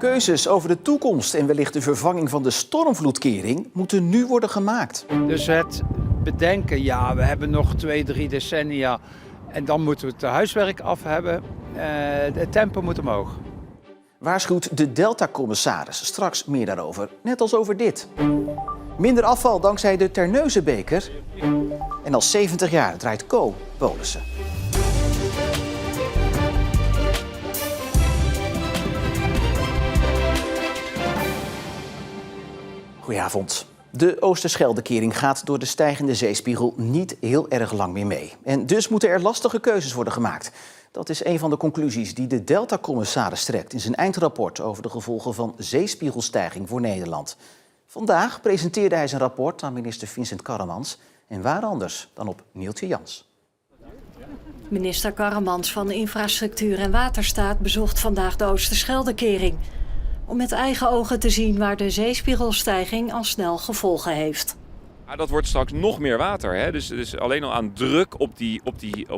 Keuzes over de toekomst en wellicht de vervanging van de stormvloedkering moeten nu worden gemaakt. Dus het bedenken, ja, we hebben nog 2-3 decennia en dan moeten we het huiswerk af hebben. Het tempo moet omhoog. Waarschuwt de Delta-commissaris. Straks meer daarover, net als over dit. Minder afval dankzij de Terneuzenbeker. En al 70 jaar draait Co Polissen. Goedenavond. De Oosterscheldekering gaat door de stijgende zeespiegel niet heel erg lang meer mee. En dus moeten er lastige keuzes worden gemaakt. Dat is een van de conclusies die de Delta-commissaris trekt in zijn eindrapport over de gevolgen van zeespiegelstijging voor Nederland. Vandaag presenteerde hij zijn rapport aan minister Vincent Karremans. En waar anders dan op Neeltje Jans. Minister Karremans van Infrastructuur en Waterstaat bezocht vandaag de Oosterscheldekering. Om met eigen ogen te zien waar de zeespiegelstijging al snel gevolgen heeft. Ja, dat wordt straks nog meer water. Hè? Dus alleen al aan druk op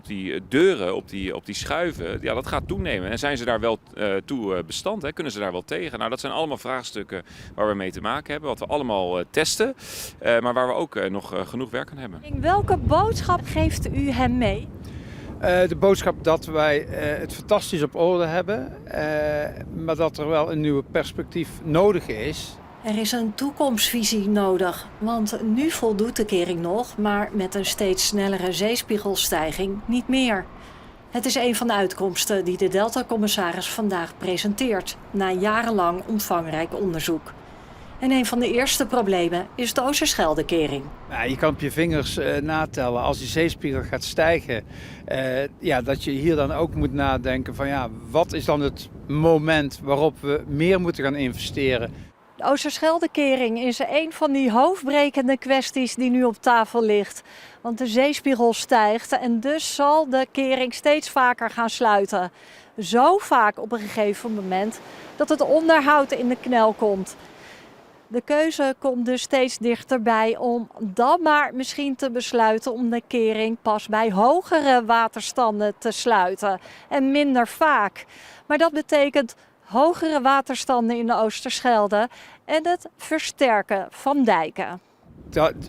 die deuren, op die schuiven, ja, dat gaat toenemen. En zijn ze daar wel toe bestand? Hè? Kunnen ze daar wel tegen? Nou, dat zijn allemaal vraagstukken waar we mee te maken hebben. Wat we allemaal testen, maar waar we ook nog genoeg werk aan hebben. Welke boodschap geeft u hem mee? De boodschap dat wij het fantastisch op orde hebben, maar dat er wel een nieuwe perspectief nodig is. Er is een toekomstvisie nodig, want nu voldoet de kering nog, maar met een steeds snellere zeespiegelstijging niet meer. Het is een van de uitkomsten die de Delta-commissaris vandaag presenteert, na jarenlang omvangrijk onderzoek. En een van de eerste problemen is de Oosterscheldekering. Ja, je kan op je vingers natellen als die zeespiegel gaat stijgen. Dat je hier dan ook moet nadenken van ja, wat is dan het moment waarop we meer moeten gaan investeren. De Oosterscheldekering is een van die hoofdbrekende kwesties die nu op tafel ligt. Want de zeespiegel stijgt en dus zal de kering steeds vaker gaan sluiten. Zo vaak op een gegeven moment dat het onderhoud in de knel komt. De keuze komt dus steeds dichterbij om dan maar misschien te besluiten om de kering pas bij hogere waterstanden te sluiten en minder vaak. Maar dat betekent hogere waterstanden in de Oosterschelde en het versterken van dijken.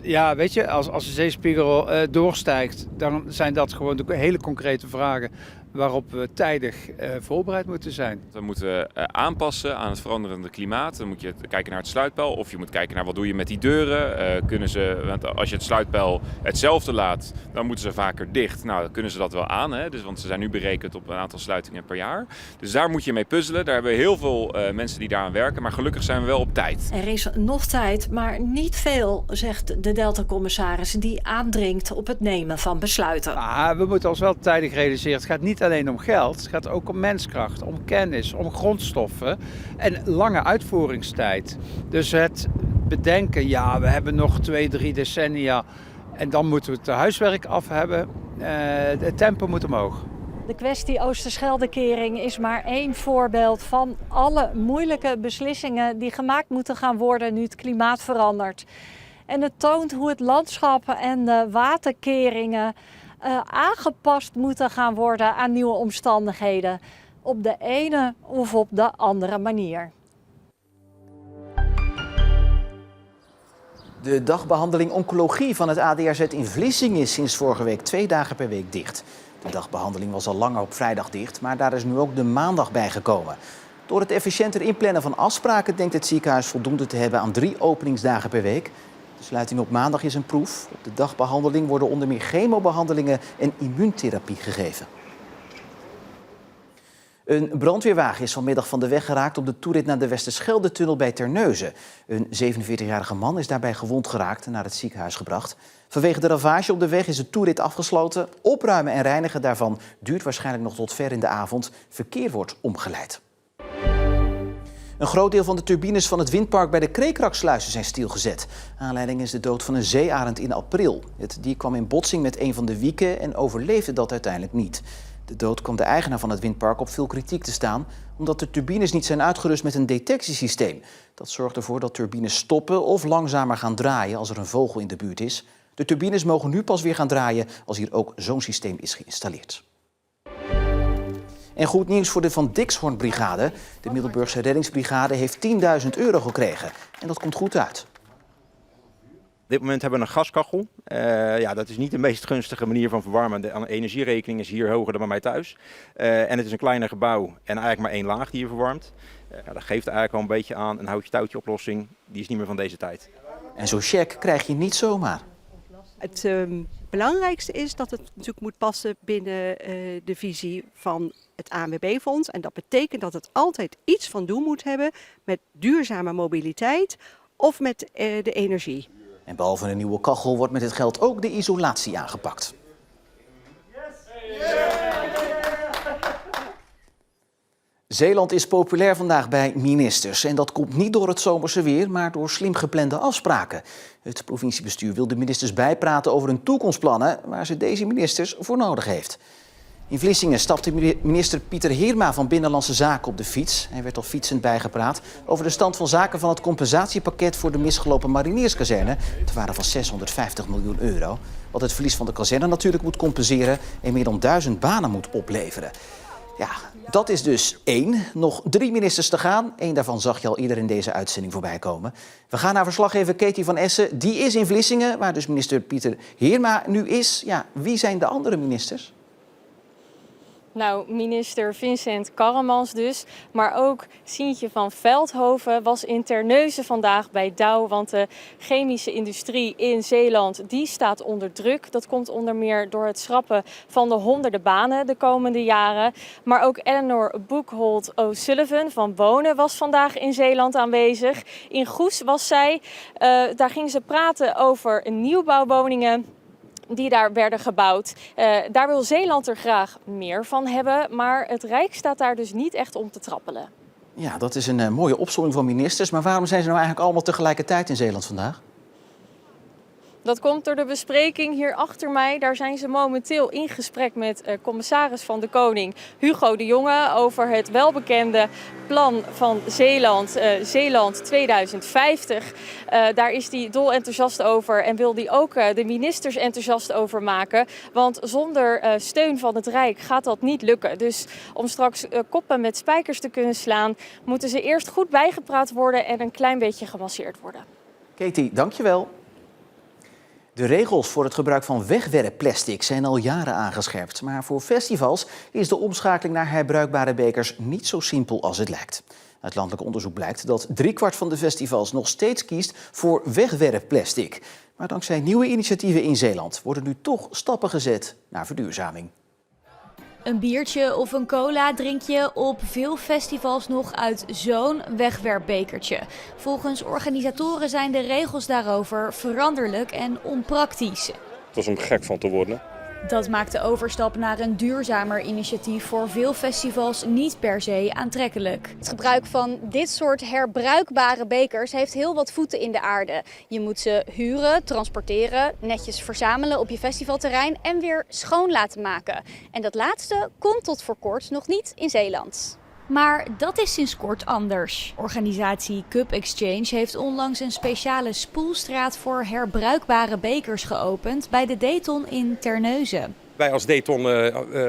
Ja, weet je, als de zeespiegel doorstijgt, dan zijn dat gewoon de hele concrete vragen waarop we tijdig voorbereid moeten zijn. We moeten aanpassen aan het veranderende klimaat. Dan moet je kijken naar het sluitpeil of je moet kijken naar wat doe je met die deuren. Want als je het sluitpeil hetzelfde laat, dan moeten ze vaker dicht. Nou, dan kunnen ze dat wel aan, hè? Want ze zijn nu berekend op een aantal sluitingen per jaar. Dus daar moet je mee puzzelen. Daar hebben we heel veel mensen die daaraan werken, maar gelukkig zijn we wel op tijd. Er is nog tijd, maar niet veel, zegt de Delta-commissaris die aandringt op het nemen van besluiten. We moeten ons wel tijdig realiseren. Het gaat niet alleen om geld, het gaat ook om menskracht, om kennis, om grondstoffen en lange uitvoeringstijd. Dus het bedenken, ja, we hebben nog 2-3 decennia en dan moeten we het huiswerk af hebben. Het tempo moet omhoog. De kwestie Oosterscheldekering is maar één voorbeeld van alle moeilijke beslissingen die gemaakt moeten gaan worden nu het klimaat verandert. En het toont hoe het landschap en de waterkeringen aangepast moeten gaan worden aan nieuwe omstandigheden. Op de ene of op de andere manier. De dagbehandeling oncologie van het ADRZ in Vlissingen is sinds vorige week 2 dagen per week dicht. De dagbehandeling was al langer op vrijdag dicht, maar daar is nu ook de maandag bijgekomen. Door het efficiënter inplannen van afspraken denkt het ziekenhuis voldoende te hebben aan 3 openingsdagen per week. De sluiting op maandag is een proef. Op de dagbehandeling worden onder meer chemobehandelingen en immuuntherapie gegeven. Een brandweerwagen is vanmiddag van de weg geraakt op de toerit naar de Westerschelde-tunnel bij Terneuzen. Een 47-jarige man is daarbij gewond geraakt en naar het ziekenhuis gebracht. Vanwege de ravage op de weg is de toerit afgesloten. Opruimen en reinigen daarvan duurt waarschijnlijk nog tot ver in de avond. Verkeer wordt omgeleid. Een groot deel van de turbines van het windpark bij de Kreekraksluizen zijn stilgezet. Aanleiding is de dood van een zeearend in april. Het dier kwam in botsing met een van de wieken en overleefde dat uiteindelijk niet. De dood kwam de eigenaar van het windpark op veel kritiek te staan, omdat de turbines niet zijn uitgerust met een detectiesysteem. Dat zorgt ervoor dat turbines stoppen of langzamer gaan draaien als er een vogel in de buurt is. De turbines mogen nu pas weer gaan draaien als hier ook zo'n systeem is geïnstalleerd. En goed nieuws voor de Van Dixhoorn-brigade. De Middelburgse reddingsbrigade heeft €10.000 gekregen. En dat komt goed uit. Op dit moment hebben we een gaskachel. Dat is niet de meest gunstige manier van verwarmen. De energierekening is hier hoger dan bij mij thuis. En het is een kleiner gebouw en eigenlijk maar 1 laag die je verwarmt. Dat geeft eigenlijk al een beetje aan een houtje-touwtje oplossing. Die is niet meer van deze tijd. En zo'n cheque krijg je niet zomaar. Het belangrijkste is dat het natuurlijk moet passen binnen de visie van het ANWB-fonds. En dat betekent dat het altijd iets van doen moet hebben met duurzame mobiliteit of met de energie. En behalve een nieuwe kachel wordt met het geld ook de isolatie aangepakt. Zeeland is populair vandaag bij ministers. En dat komt niet door het zomerse weer, maar door slim geplande afspraken. Het provinciebestuur wil de ministers bijpraten over hun toekomstplannen, waar ze deze ministers voor nodig heeft. In Vlissingen stapte minister Pieter Heerma van Binnenlandse Zaken op de fiets. Hij werd al fietsend bijgepraat over de stand van zaken van het compensatiepakket voor de misgelopen marinierskazerne. Het waren van €650 miljoen. Wat het verlies van de kazerne natuurlijk moet compenseren en meer dan 1000 banen moet opleveren. Ja, dat is dus 1. Nog 3 ministers te gaan. 1 daarvan zag je al eerder in deze uitzending voorbij komen. We gaan naar verslaggever Katie van Essen. Die is in Vlissingen, waar dus minister Pieter Heerma nu is. Ja, wie zijn de andere ministers? Nou, minister Vincent Karremans dus, maar ook Sientje van Veldhoven was in Terneuzen vandaag bij Dow, want de chemische industrie in Zeeland die staat onder druk. Dat komt onder meer door het schrappen van de honderden banen de komende jaren. Maar ook Eleanor Boekholt O'Sullivan van Wonen was vandaag in Zeeland aanwezig. In Goes was zij, daar ging ze praten over nieuwbouwwoningen die daar werden gebouwd. Daar wil Zeeland er graag meer van hebben, maar het Rijk staat daar dus niet echt om te trappelen. Ja, dat is een mooie opsomming van ministers. Maar waarom zijn ze nou eigenlijk allemaal tegelijkertijd in Zeeland vandaag? Dat komt door de bespreking hier achter mij. Daar zijn ze momenteel in gesprek met commissaris van de Koning Hugo de Jonge over het welbekende plan van Zeeland, Zeeland 2050. Daar is hij dolenthousiast over en wil hij ook de ministers enthousiast over maken. Want zonder steun van het Rijk gaat dat niet lukken. Dus om straks koppen met spijkers te kunnen slaan, moeten ze eerst goed bijgepraat worden en een klein beetje gemasseerd worden. Katie, dankjewel. De regels voor het gebruik van wegwerpplastic zijn al jaren aangescherpt. Maar voor festivals is de omschakeling naar herbruikbare bekers niet zo simpel als het lijkt. Uit landelijk onderzoek blijkt dat 3/4 van de festivals nog steeds kiest voor wegwerpplastic. Maar dankzij nieuwe initiatieven in Zeeland worden nu toch stappen gezet naar verduurzaming. Een biertje of een cola drink je op veel festivals nog uit zo'n wegwerpbekertje. Volgens organisatoren zijn de regels daarover veranderlijk en onpraktisch. Het was om gek van te worden. Dat maakt de overstap naar een duurzamer initiatief voor veel festivals niet per se aantrekkelijk. Het gebruik van dit soort herbruikbare bekers heeft heel wat voeten in de aarde. Je moet ze huren, transporteren, netjes verzamelen op je festivalterrein en weer schoon laten maken. En dat laatste komt tot voor kort nog niet in Zeeland. Maar dat is sinds kort anders. Organisatie Cup Exchange heeft onlangs een speciale spoelstraat voor herbruikbare bekers geopend bij de Dayton in Terneuzen. Wij als Dayton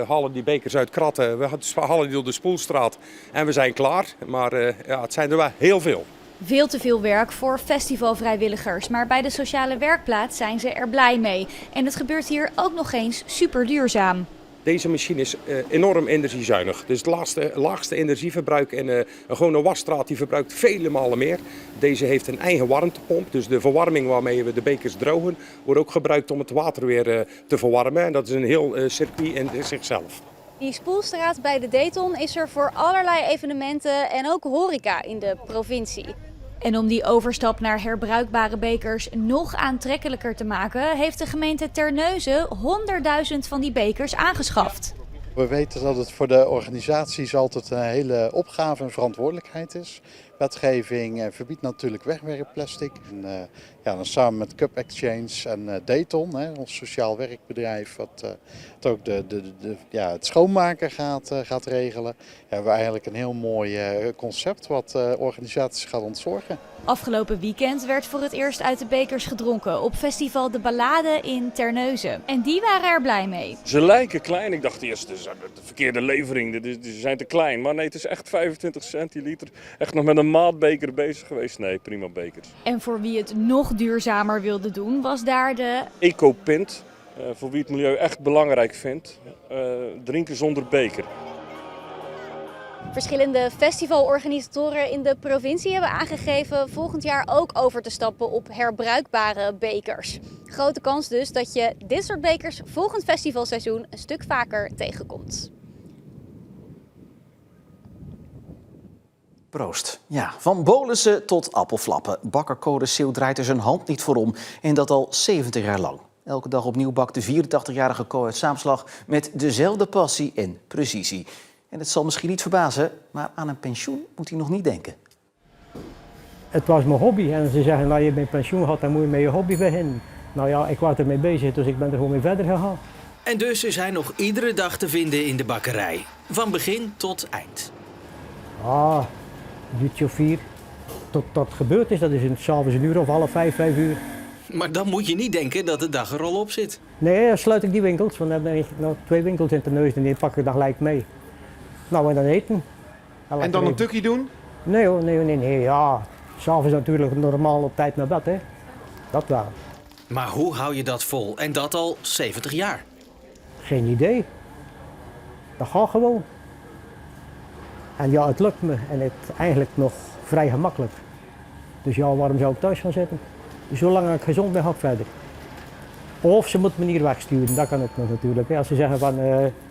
halen die bekers uit kratten, we halen die door de spoelstraat en we zijn klaar. Maar het zijn er wel heel veel. Veel te veel werk voor festivalvrijwilligers, maar bij de sociale werkplaats zijn ze er blij mee. En het gebeurt hier ook nog eens super duurzaam. Deze machine is enorm energiezuinig. Dus het laagste energieverbruik en een gewone wasstraat die verbruikt vele malen meer. Deze heeft een eigen warmtepomp, dus de verwarming waarmee we de bekers drogen wordt ook gebruikt om het water weer te verwarmen. En dat is een heel circuit in zichzelf. Die spoelstraat bij de Dayton is er voor allerlei evenementen en ook horeca in de provincie. En om die overstap naar herbruikbare bekers nog aantrekkelijker te maken, heeft de gemeente Terneuzen 100.000 van die bekers aangeschaft. We weten dat het voor de organisaties altijd een hele opgave en verantwoordelijkheid is. Wetgeving verbiedt natuurlijk wegwerpplastic. En, dan samen met Cup Exchange en Dayton, ons sociaal werkbedrijf, wat ook het schoonmaken gaat regelen, hebben we eigenlijk een heel mooi concept wat organisaties gaat ontzorgen. Afgelopen weekend werd voor het eerst uit de bekers gedronken op festival De Ballade in Terneuzen. En die waren er blij mee. Ze lijken klein, ik dacht eerst, de verkeerde levering, die zijn te klein. Maar nee, het is echt 25 centiliter. Echt nog met een maatbeker bezig geweest. Nee, prima bekers. En voor wie het nog duurzamer wilde doen, was daar de Ecopint, voor wie het milieu echt belangrijk vindt. Drinken zonder beker. Verschillende festivalorganisatoren in de provincie hebben aangegeven volgend jaar ook over te stappen op herbruikbare bekers. Grote kans dus dat je dit soort bekers volgend festivalseizoen een stuk vaker tegenkomt. Proost. Ja, van bolussen tot appelflappen. Bakker Code Seal draait er zijn hand niet voor om. En dat al 70 jaar lang. Elke dag opnieuw bakt de 84-jarige Co uit Saamslag met dezelfde passie en precisie. En het zal misschien niet verbazen, maar aan een pensioen moet hij nog niet denken. Het was mijn hobby en ze zeggen, nou je bent pensioen gehad, dan moet je met je hobby beginnen. Nou ja, ik was ermee bezig, dus ik ben er gewoon mee verder gegaan. En dus is hij nog iedere dag te vinden in de bakkerij. Van begin tot eind. Ah, een uurtje of 4. Tot dat gebeurd is, dat is s'avonds 1 uur of half 5, 5 uur. Maar dan moet je niet denken dat de dag er al op zit. Nee, dan sluit ik die winkels, want dan heb ik nog 2 winkels in Terneuzen en die pak ik dan gelijk mee. Nou, en dan eten. En dan een tukkie doen? Nee hoor, nee. Ja, s'avonds natuurlijk normaal op tijd naar bed, hè. Dat wel. Maar hoe hou je dat vol? En dat al 70 jaar? Geen idee. Dat gaat gewoon. En ja, het lukt me en het eigenlijk nog vrij gemakkelijk. Dus ja, waarom zou ik thuis gaan zitten? Zolang ik gezond ben, ga ik verder. Of ze moeten me hier wegsturen, dat kan ook nog natuurlijk. Als ze zeggen van,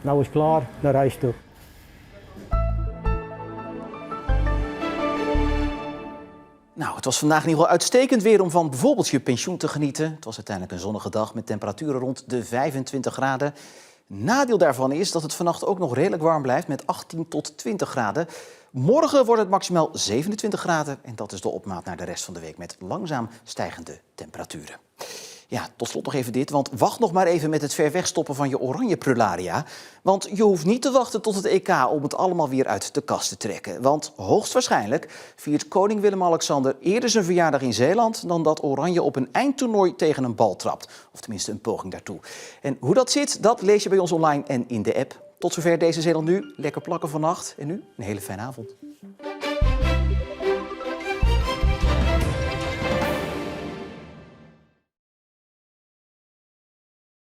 nou is het klaar, naar huis toe. Nou, het was vandaag in ieder geval uitstekend weer om van bijvoorbeeld je pensioen te genieten. Het was uiteindelijk een zonnige dag met temperaturen rond de 25 graden. Nadeel daarvan is dat het vannacht ook nog redelijk warm blijft met 18 tot 20 graden. Morgen wordt het maximaal 27 graden en dat is de opmaat naar de rest van de week met langzaam stijgende temperaturen. Ja, tot slot nog even dit, want wacht nog maar even met het ver wegstoppen van je oranje prularia. Want je hoeft niet te wachten tot het EK om het allemaal weer uit de kast te trekken. Want hoogstwaarschijnlijk viert koning Willem-Alexander eerder zijn verjaardag in Zeeland dan dat Oranje op een eindtoernooi tegen een bal trapt. Of tenminste een poging daartoe. En hoe dat zit, dat lees je bij ons online en in de app. Tot zover deze Zeeland Nu. Lekker plakken vannacht en nu een hele fijne avond.